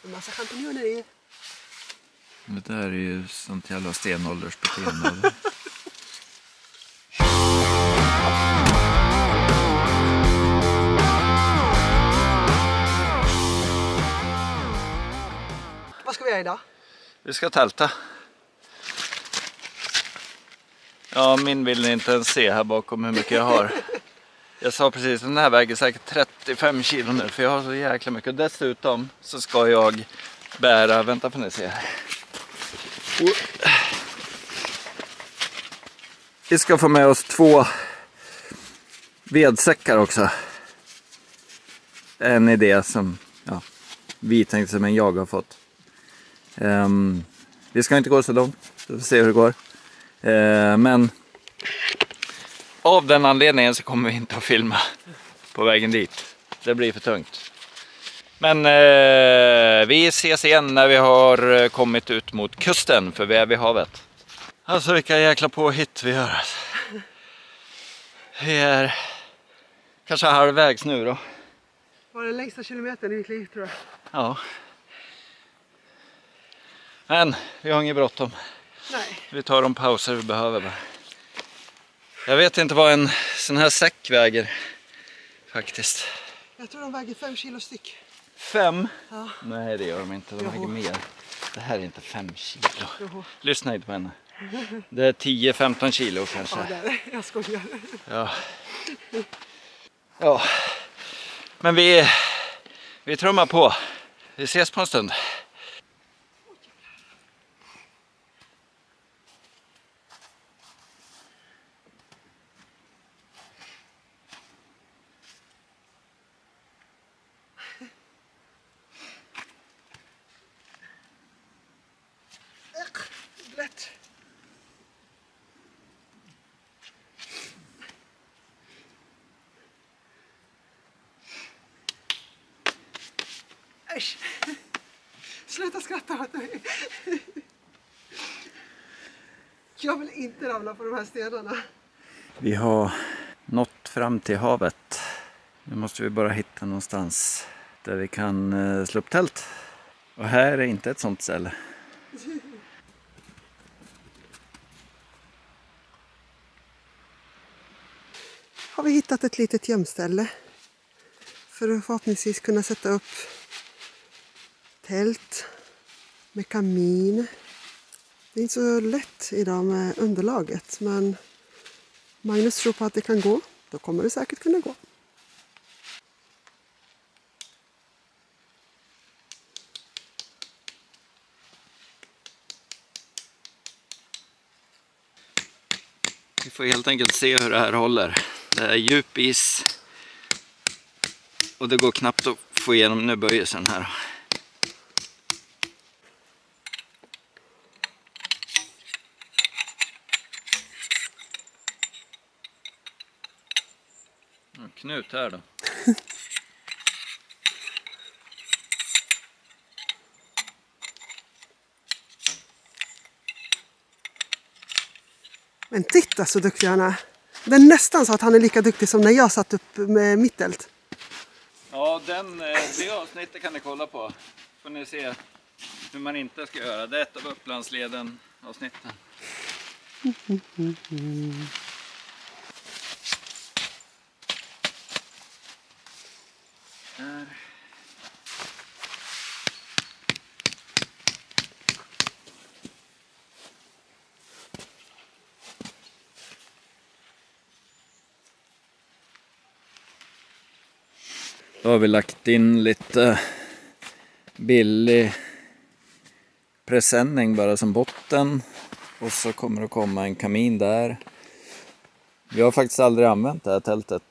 En massa champinjoner i. Det där är ju sånt jävla stenåldersbeteende. Vad ska vi göra idag? Vi ska tälta. Ja, min vill ni inte ens se här bakom hur mycket jag har. Jag sa precis, den här väger säkert 35 kilo nu, för jag har så jäkla mycket. Och dessutom så ska jag bära, vänta får ni se här. Vi ska få med oss 2 vedsäckar också. En idé som vi tänkte som jag har fått. Vi ska inte gå så långt, så vi får se hur det går. Men av den anledningen så kommer vi inte att filma på vägen dit. Det blir för tungt. Men vi ses igen när vi har kommit ut mot kusten, för vi är vid havet. Alltså vilka jäkla påhitt vi gör. Vi är kanske halvvägs nu då. Var den längsta kilometern i mitt liv, tror jag. Ja. Men vi har inget bråttom. Nej. Vi tar de pauser vi behöver bara. Jag vet inte vad en sån här säck väger faktiskt. Jag tror de väger 5 kilo styck. 5? Ja. Nej, det gör de inte. De väger mer. Det här är inte 5 kilo. Joho. Lyssna inte på henne. Det är 10-15 kilo kanske. Ja, det är det. Jag skojar. Ja. Ja. Men vi trummar på. Vi ses på en stund. Lätt. Äsch. Sluta skratta åt mig. Jag vill inte ramla på de här stenarna. Vi har nått fram till havet. Nu måste vi bara hitta någonstans där vi kan slå upp tält. Och här är inte ett sånt ställe. Har vi hittat ett litet gömställe för att förhoppningsvis kunna sätta upp tält med kamin. Det är inte så lätt idag med underlaget, men Magnus tror på att det kan gå. Då kommer det säkert kunna gå. Vi får helt enkelt se hur det här håller. Det är djup is. Och det går knappt att få igenom nu böjelsen här. Knut här då. Men titta så duktig han är. Det är nästan så att han är lika duktig som när jag satt upp med mitt tält. Ja, det avsnittet kan ni kolla på. Får ni se hur man inte ska göra. Det är ett av Upplandsleden avsnitten. Där. Då har vi lagt in lite billig presenning bara som botten. Och så kommer det komma en kamin där. Vi har faktiskt aldrig använt det här tältet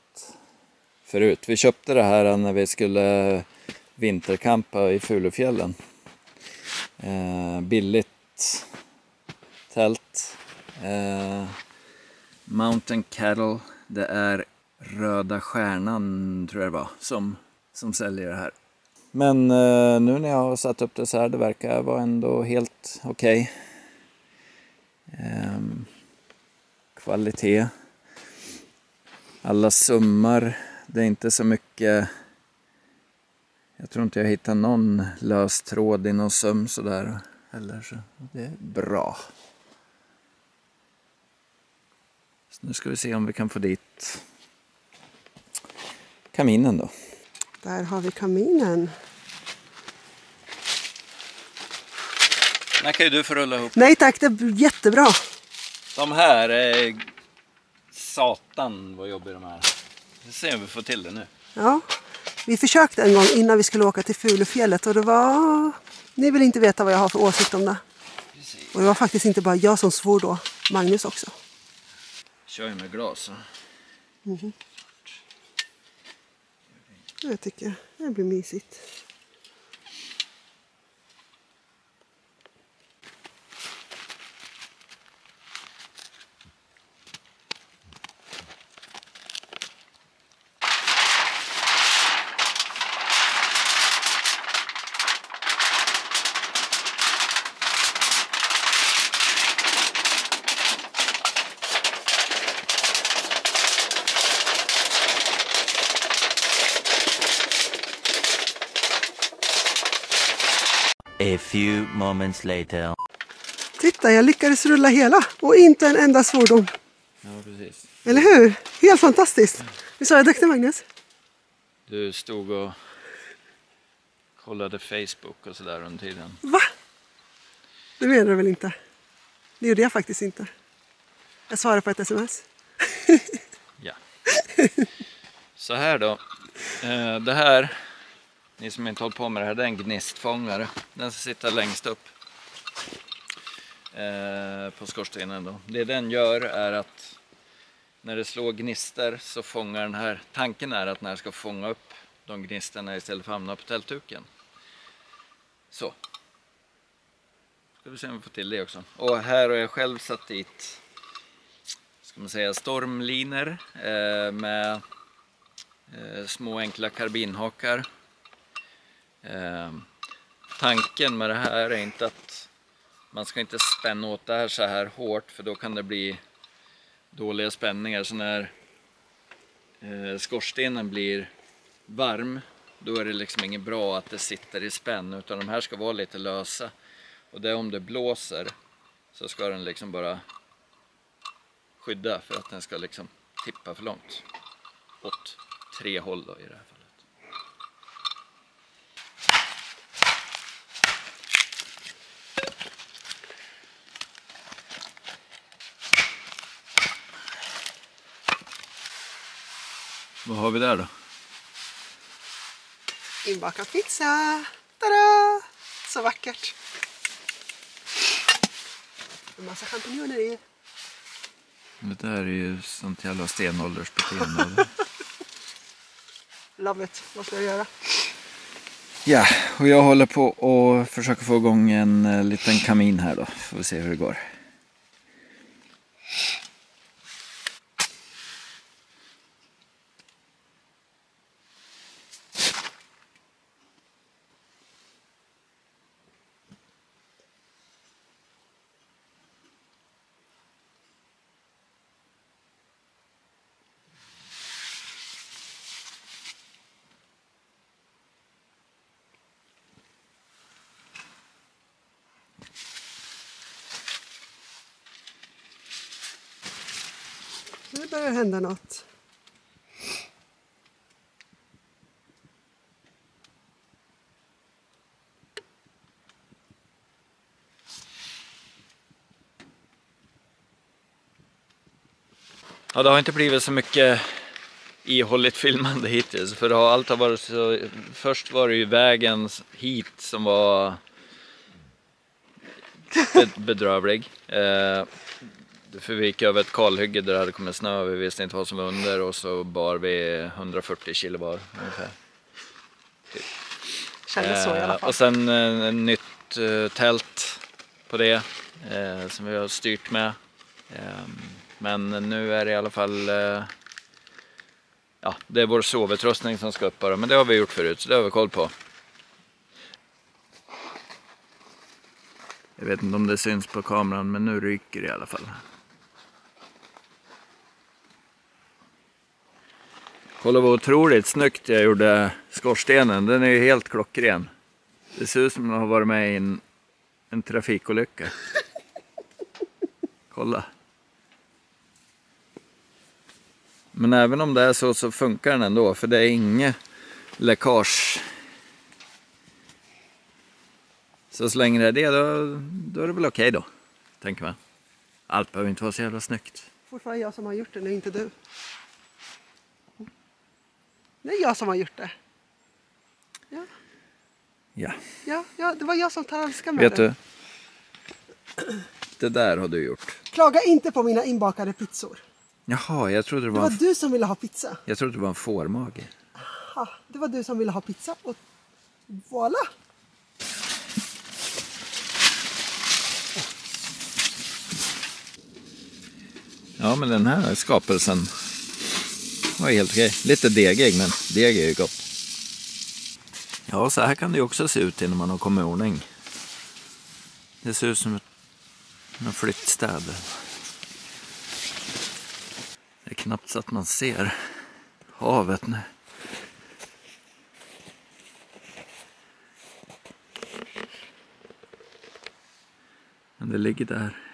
förut. Vi köpte det här när vi skulle vinterkampa i Fulufjällen. Billigt tält. Mountain Cattle. Det är Röda Stjärnan tror jag det var som säljer det här. Men nu när jag har satt upp det så här, det verkar vara ändå helt okej. Kvalitet. Alla summar. Det är inte så mycket Jag tror inte jag hittar någon lös tråd i någon söm sådär. Eller så det är bra. Så nu ska vi se om vi kan få dit kaminen då. Där har vi kaminen. Den kan ju du få rulla ihop. Nej tack, det är jättebra. De här är... Satan vad jobbar de här. Vi ser om vi får till det nu. Ja, vi försökte en gång innan vi skulle åka till Fulufjället och det var... Ni vill inte veta vad jag har för åsikt om det. Precis. Och det var faktiskt inte bara jag som svor då, Magnus också. Kör ju med glas. Mm. Jag tycker det blir mysigt. A few moments later. Titta, jag lyckades rulla hela och inte en enda svordom. Ja, precis. Eller hur? Helt fantastiskt. Visst var jag duktig, Magnus? Du stod och kollade Facebook och sådär under tiden. Va? Det menar du väl inte? Det gjorde jag faktiskt inte. Jag svarade på ett sms. Ja. Så här då. Det här, ni som inte håller på med det här, det är en gnistfångare. Den ska sitta längst upp på skorstenen då. Det den gör är att när det slår gnister så fångar den här, tanken är att den här ska fånga upp de gnisterna istället för att hamna på tältduken. Så. Ska vi se om vi får till det också. Och här har jag själv satt dit, ska man säga, stormliner med små enkla karbinhakar. Tanken med det här är inte att man ska inte spänna åt det här så här hårt, för då kan det bli dåliga spänningar. Så när skorstenen blir varm, då är det liksom inget bra att det sitter i spänn, utan de här ska vara lite lösa. Och det om det blåser så ska den liksom bara skydda för att den ska liksom tippa för långt. Åt 3 håll då i det här fallet. Vad har vi där då? Inbakad pizza. Tada! Så vackert. En massa champinjoner i. Det där är ju sånt jävla stenåldersbeteende. Love it. Vad ska jag göra? Ja, och jag håller på att försöka få igång en liten kamin här då. Får vi se hur det går. Nu börjar hända något. Ja, det har inte blivit så mycket ihålligt filmande hittills, för allt har varit så. Först var det ju vägen hit som var bedrövlig. För vi gick över ett kalhygge där det hade kommit snö, vi visste inte vad som var under, och så bar vi 140 kilo var ungefär. Typ. Kändes så i alla fall. Och sen ett nytt tält på det som vi har styrt med. Men nu är det i alla fall ja, det är vår sovutrustning som ska upp bara, men det har vi gjort förut, så det har vi koll på. Jag vet inte om det syns på kameran, men nu ryker det i alla fall. Kolla vad otroligt snyggt jag gjorde skorstenen. Den är ju helt klockren. Det ser ut som att den har varit med i en trafikolycka. Kolla. Men även om det är så funkar den ändå. För det är inget läckage. Så länge det är det, då är det väl okej då. Tänker man. Allt behöver inte vara så jävla snyggt. Fortfarande jag som har gjort det, nu inte du. Det är jag som har gjort det. Ja. Ja, det var jag som handskade med Vet det. du? Det där har du gjort. Klaga inte på mina inbakade pizzor. Jaha, jag trodde Det var du som ville ha pizza. Jag trodde det var en fårmage. Ha, det var du som ville ha pizza och voilà. Ja, men den här skapelsen var helt okej. Lite degig, men deg är ju gott. Ja, så här kan det ju också se ut innan man har kommit i ordning. Det ser ut som en flyttstäder. Det är knappt så att man ser havet nu. Men det ligger där.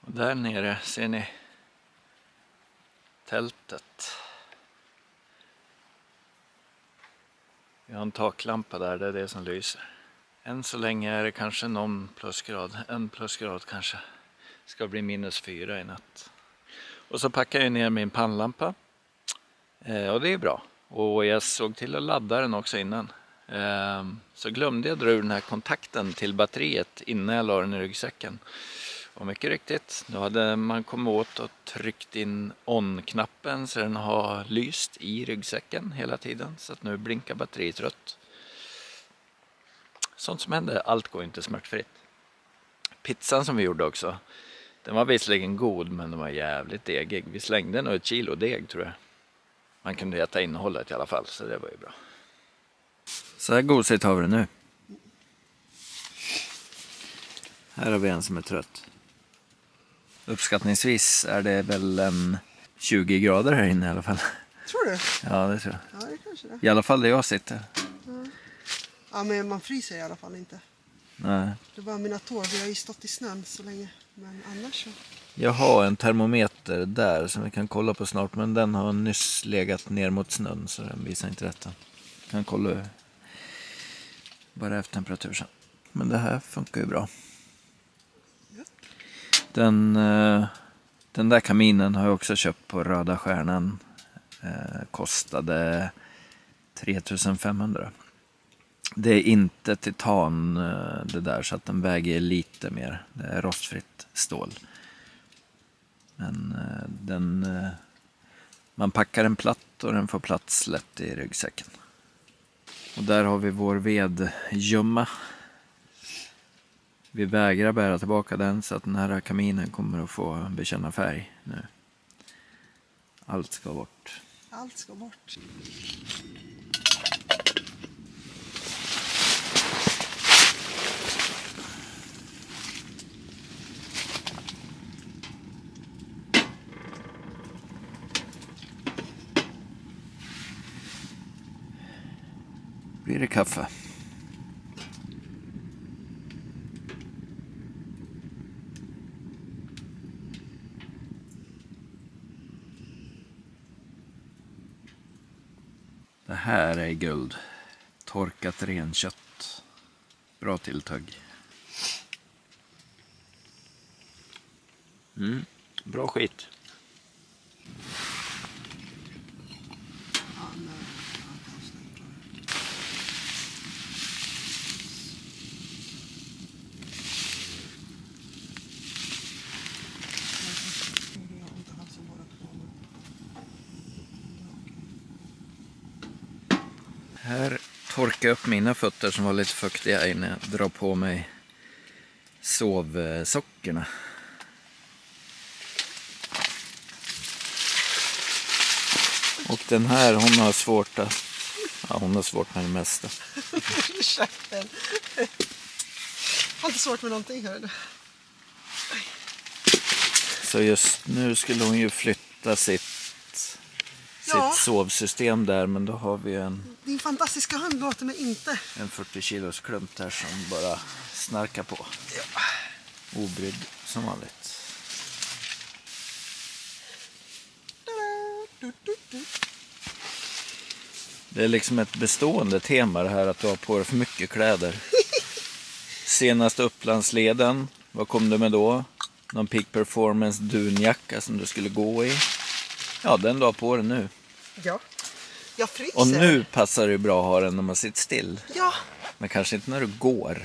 Och där nere ser ni tältet. Vi har en taklampa där, det är det som lyser. Än så länge är det kanske någon plusgrad, en plusgrad kanske. Ska bli -4 i natt. Och så packar jag ner min pannlampa. Och det är bra. Och jag såg till att ladda den också innan. Så glömde jag dra ur den här kontakten till batteriet innan jag la den i ryggsäcken. Och mycket riktigt, då hade man kommit åt och tryckt in on-knappen så den har lyst i ryggsäcken hela tiden. Så att nu blinkar batteriet rött. Sånt som händer, allt går inte smärtfritt. Pizzan som vi gjorde också, den var visserligen god men den var jävligt degig. Vi slängde nog 1 kilo deg tror jag. Man kunde äta innehållet i alla fall, så det var ju bra. Så här gosigt har vi det nu. Här har vi en som är trött. Uppskattningsvis är det väl en 20 grader här inne i alla fall. Tror du? Ja, det tror jag. Ja, det kanske det. I alla fall där jag sitter. Ja, men man fryser i alla fall inte. Nej. Det var mina tår, vi har ju stått i snön så länge. Men annars så. Jag har en termometer där som vi kan kolla på snart. Men den har nyss legat ner mot snön så den visar inte rätt. Jag kan kolla bara efter temperatur sen. Men det här funkar ju bra. Den där kaminen har jag också köpt på Röda Stjärnan. Kostade 3500. Det är inte titan det där så att den väger lite mer. Det är rostfritt stål. Men man packar en platt och den får plats lätt i ryggsäcken. Och där har vi vår vedgömma. Vi vägrar bära tillbaka den så att den här kaminen kommer att få bekänna färg nu. Allt ska bort. Allt ska bort. Blir det kaffe? Det här är guld. Torkat renkött. Bra tilltagg. Bra skit. Här torkar jag upp mina fötter som var lite fuktiga innan jag drar på mig sovsockerna. Och den här, hon har svårt att... Ja, hon har svårt med det mesta. har inte svårt med någonting här. Så just nu skulle hon ju flytta sitt sovsystem där, men då har vi Din fantastiska hund låter mig inte. en 40 kilos klump där som bara snarkar på. Ja. Obrydd som vanligt. Det är liksom ett bestående tema det här att du har på dig för mycket kläder. Senaste Upplandsleden, vad kom du med då? Någon Peak Performance dunjacka som du skulle gå i. Ja, den du har på dig nu. Ja, jag fryser. Och nu passar det bra att ha den när man sitter still. Ja. Men kanske inte när du går.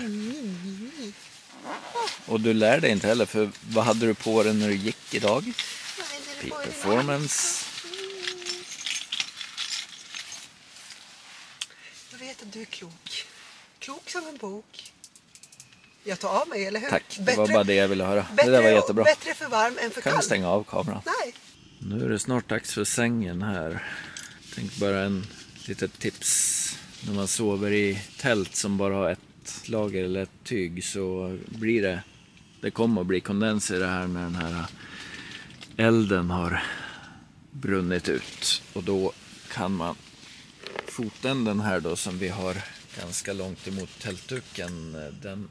Och du lär dig inte heller, för vad hade du på dig när du gick idag? Peak Performance. Jag vet att du är klok. Klok som en bok. Jag tar av mig, eller hur? Tack, det var bara det jag ville höra. Det där var jättebra. Bättre för varm än för Kan kall. vi stänga av kameran? Nej. Nu är det snart dags för sängen här. Tänk bara en litet tips. När man sover i tält som bara har ett lager eller ett tyg, så blir det kommer att bli kondens i det här när den här elden har brunnit ut. Och då kan man fotänden här då, som vi har ganska långt emot tältduken, den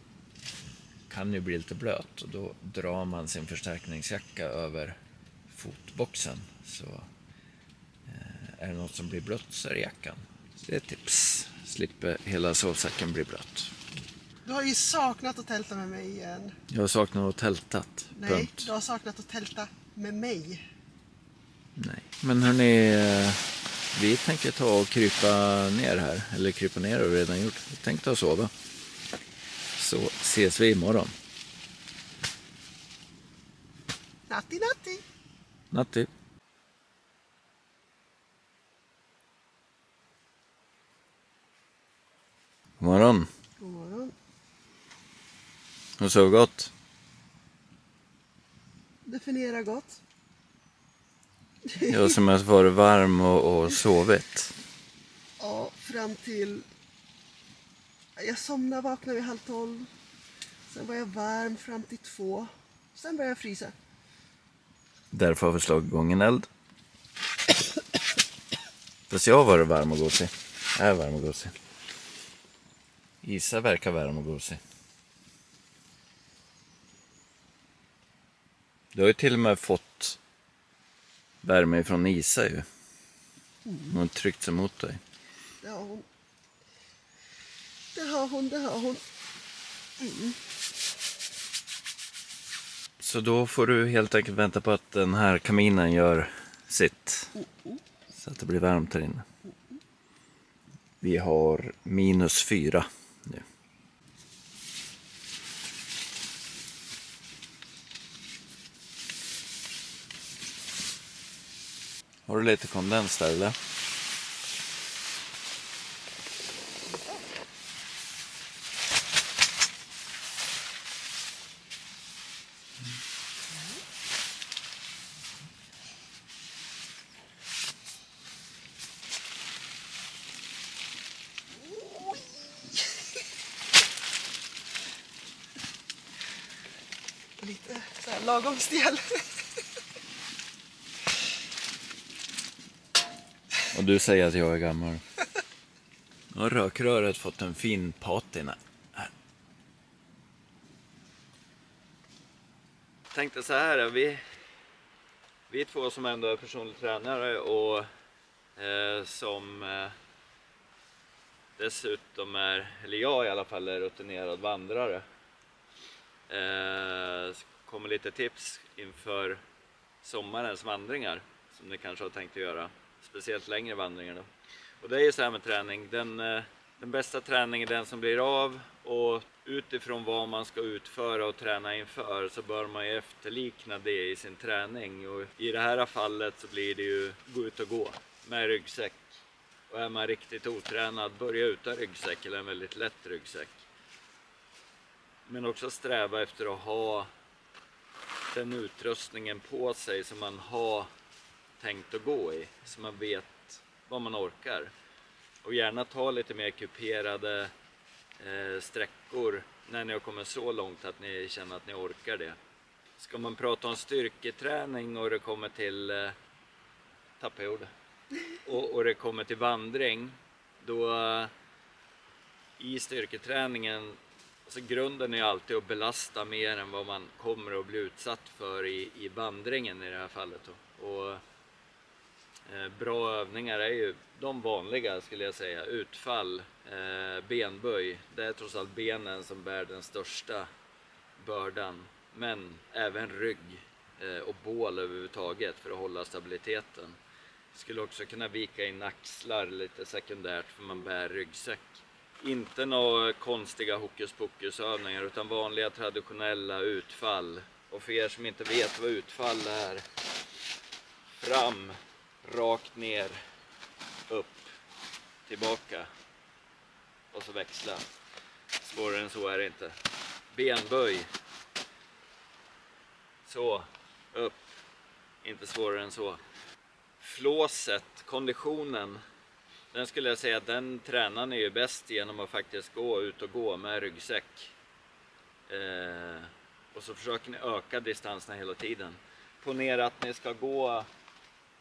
kan ju bli lite blöt, och då drar man sin förstärkningsjacka över fotboxen, så är det något som blir blött så är det jackan. Så det är ett tips. Slipper hela sovsäcken bli blöt. Du har ju saknat att tälta med mig igen. Jag har saknat att tältat. Nej, Punkt. du har saknat att tälta med mig. Nej. Men hörni, vi tänker ta och krypa ner här. Eller krypa ner har vi redan gjort. Vi tänkte att sova. Så ses vi imorgon. Natti, natti. Natti. God morgon. God morgon. Och så gott. Definiera gott. Jag som har varit varm och sovit. Ja, fram till... Jag somnade, vaknade vid 11:30. Sen var jag varm fram till 2. Sen började jag frysa. Därför har vi slagit igång en eld. Fast jag har varit varm och gosig. Jag är varm och gosig. Isa verkar varm och gosig. Du har ju till och med fått värme från Isa ju. Hon har tryckt sig mot dig. Det har hon. Det har hon, det har hon. Så då får du helt enkelt vänta på att den här kaminen gör sitt. Så att det blir varmt här inne. Vi har -4 nu. Har du lite kondens där eller? Lite så här lagom stel. Och du säger att jag är gammal. Nu har rökröret fått en fin patina här. Jag tänkte så här, vi två som ändå är personlig tränare och som dessutom eller jag i alla fall är rutinerad vandrare. Kommer lite tips inför sommarens vandringar som ni kanske har tänkt att göra. Speciellt längre vandringar då. Och det är ju så här med träning. Den bästa träningen är den som blir av, och utifrån vad man ska utföra och träna inför så bör man ju efterlikna det i sin träning. Och i det här fallet så blir det ju gå ut och gå med ryggsäck. Och är man riktigt otränad, börja utan ryggsäck eller en väldigt lätt ryggsäck. Men också sträva efter att ha den utrustningen på sig som man har tänkt att gå i, så man vet vad man orkar. Och gärna ta lite mer kuperade sträckor när ni har kommit så långt att ni känner att ni orkar det. Ska man prata om styrketräning och det kommer till och det kommer till vandring, då i styrketräningen, alltså grunden är alltid att belasta mer än vad man kommer att bli utsatt för i vandringen i det här fallet då. Och bra övningar är ju de vanliga, skulle jag säga: utfall, benböj. Det är trots allt benen som bär den största bördan, men även rygg och bål överhuvudtaget för att hålla stabiliteten. Skulle också kunna vika in axlar lite sekundärt för man bär ryggsäck. Inte några konstiga hokus pokus övningar, utan vanliga traditionella utfall. Och för er som inte vet vad utfall är: fram, rakt ner, upp, tillbaka och så växla. Svårare än så är det inte. Benböj, så, upp, inte svårare än så. Flåset, konditionen, den skulle jag säga att den tränar ni ju bäst genom att faktiskt gå ut och gå med ryggsäck. Och så försöker ni öka distanserna hela tiden. Ponera att ni ska gå,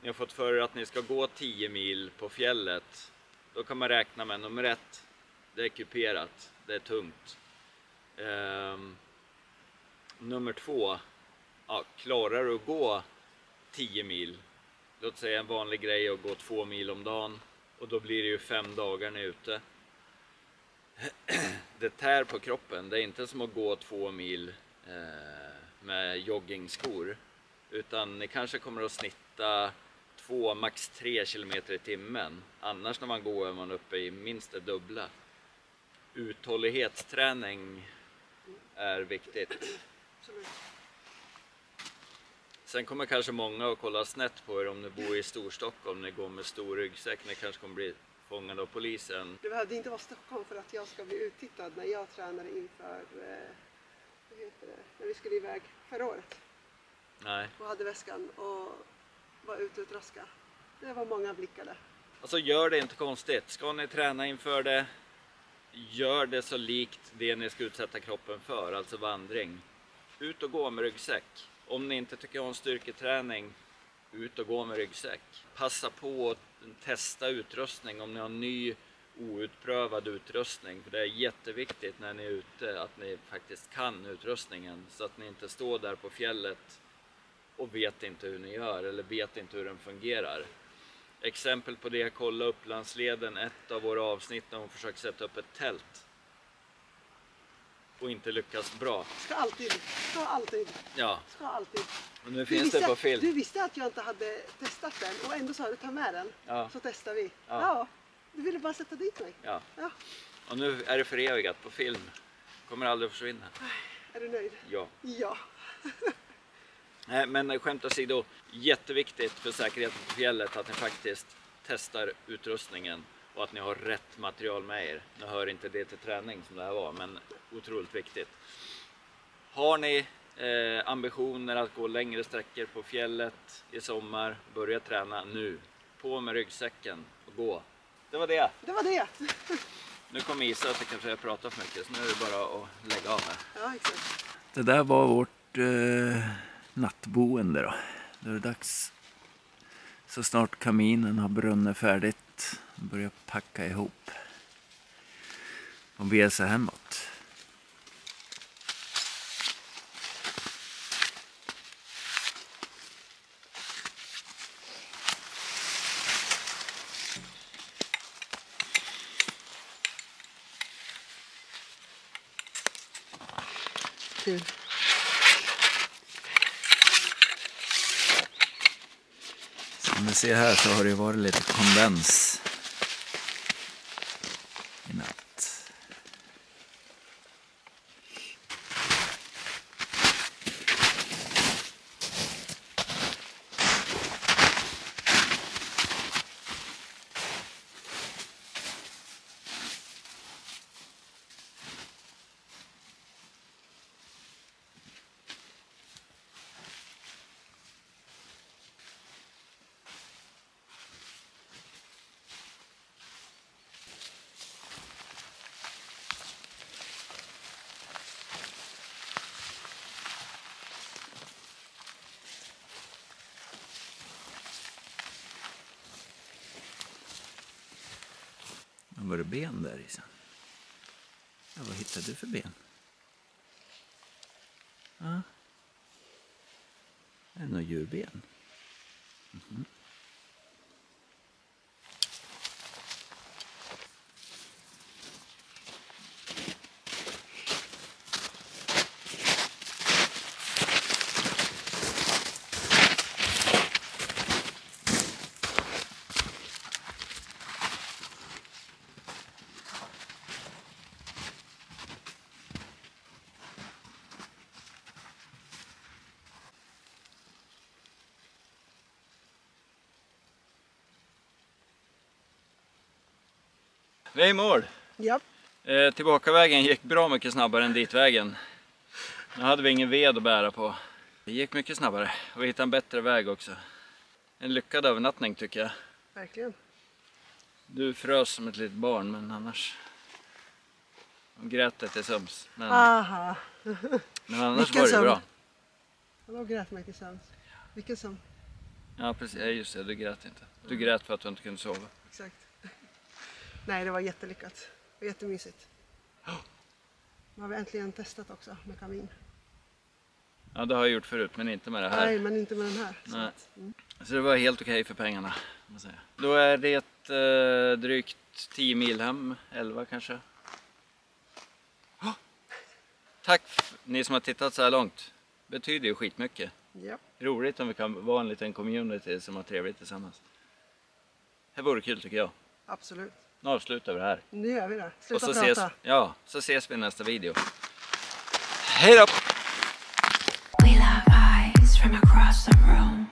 ni har fått för er att ni ska gå 10 mil på fjället. Då kan man räkna med nummer 1, det är kuperat, det är tungt. Nummer 2, ja, klarar du att gå 10 mil, låt säga en vanlig grej att gå 2 mil om dagen, och då blir det ju 5 dagar ni är ute. Det tär på kroppen, det är inte som att gå 2 mil med joggingskor, utan ni kanske kommer att snitta 2, max 3 kilometer i timmen. Annars när man går är man uppe i minst det dubbla. Uthållighetsträning är viktigt. Sen kommer kanske många att kolla snett på er om ni bor i Storstockholm, ni går med stor ryggsäck, ni kanske kommer bli fångade av polisen. Det behövde inte vara Stockholm för att jag ska bli uttittad när jag tränade inför, när vi skulle iväg förra året. Nej. Och hade väskan och var ute och traska. Det var många blickar där. Alltså gör det inte konstigt. Ska ni träna inför det, gör det så likt det ni ska utsätta kroppen för, alltså vandring. Ut och gå med ryggsäck. Om ni inte tycker om styrketräning, ut och gå med ryggsäck. Passa på att testa utrustning om ni har ny outprövad utrustning. För det är jätteviktigt när ni är ute att ni faktiskt kan utrustningen. Så att ni inte står där på fjället och vet inte hur ni gör eller vet inte hur den fungerar. Exempel på det, kolla Upplandsleden, ett av våra avsnitt när hon försöker sätta upp ett tält. Och inte lyckas bra. Ska alltid. Ja. Ska alltid. Och nu finns det på film. Du visste att jag inte hade testat den och ändå sa du ta med den. Ja. Så testar vi. Ja. Ja. Du ville bara sätta dit mig. Ja. Ja. Och nu är det förevigat på film. Kommer aldrig att försvinna. Är du nöjd? Ja. Ja. Nej, men skämt åsido, jätteviktigt för säkerheten på fjället att ni faktiskt testar utrustningen och att ni har rätt material med er. Nu hör inte det till träning som det här var, men otroligt viktigt. Har ni ambitioner att gå längre sträckor på fjället i sommar, börja träna nu. På med ryggsäcken och gå. Det var det. Det var det. Nu kommer Isa att jag kanske pratar för mycket, så nu är det bara att lägga av här. Ja, exakt. Det där var vårt nattboende då. Då är det dags, så snart kaminen har brunnit färdigt, börja packa ihop och bege sig hemåt. Kul. Som ni ser här så har det varit lite kondens i natt. Var det ben där i sen? Ja, vad hittade du för ben? Ja. Det är nog djurben. Mm-hmm. Vi är i mål. Ja. Tillbakavägen gick bra mycket snabbare än ditvägen. Nu hade vi ingen ved att bära på. Det gick mycket snabbare och vi hittade en bättre väg också. En lyckad övernattning tycker jag. Verkligen. Du frös som ett litet barn, men annars... Och grät det till söms. Aha. Men annars Vilken var det sömn? bra. Jag låg och grät mig till sömns. Vilken sömn? Ja precis, just det, du grät inte. Du grät för att du inte kunde sova. Exakt. Nej, det var jättelyckat. Och jättemysigt. Nu har vi äntligen testat också med kamin. Ja, det har jag gjort förut, men inte med det här. Nej, men inte med den här. Nej. Så det var helt okej för pengarna, kan man säga. Då är det drygt 10 mil hem, 11 kanske. Tack ni som har tittat så här långt. Betyder ju skitmycket. Ja. Roligt om vi kan vara en liten community som har trevligt tillsammans. Det vore kul tycker jag. Absolut. Nu avslutar vi det här. Nu gör vi det. Och Sluta så prata. så ses vi i nästa video. Hej då! We lock eyes from across the room.